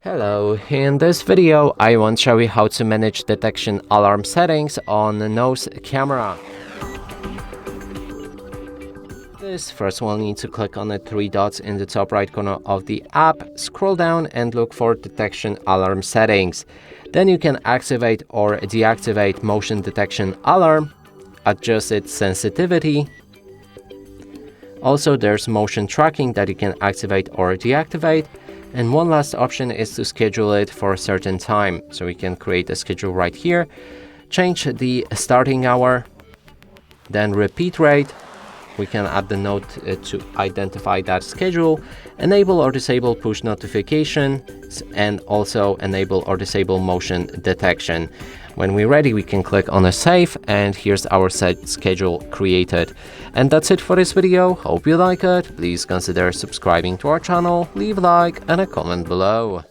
Hello, in this video I want to show you how to manage detection alarm settings on the nose camera. First we'll need to click on the three dots in the top right corner of the app, scroll down and look for detection alarm settings. Then you can activate or deactivate motion detection alarm, adjust its sensitivity. Also there's motion tracking that you can activate or deactivate. And one last option is to schedule it for a certain time. So we can create a schedule right here, change the starting hour, then repeat rate. We can add the note to identify that schedule, enable or disable push notifications, and also enable or disable motion detection. When we're ready, we can click on a save, and here's our set schedule created. And that's it for this video. Hope you like it. Please consider subscribing to our channel, leave a like and a comment below.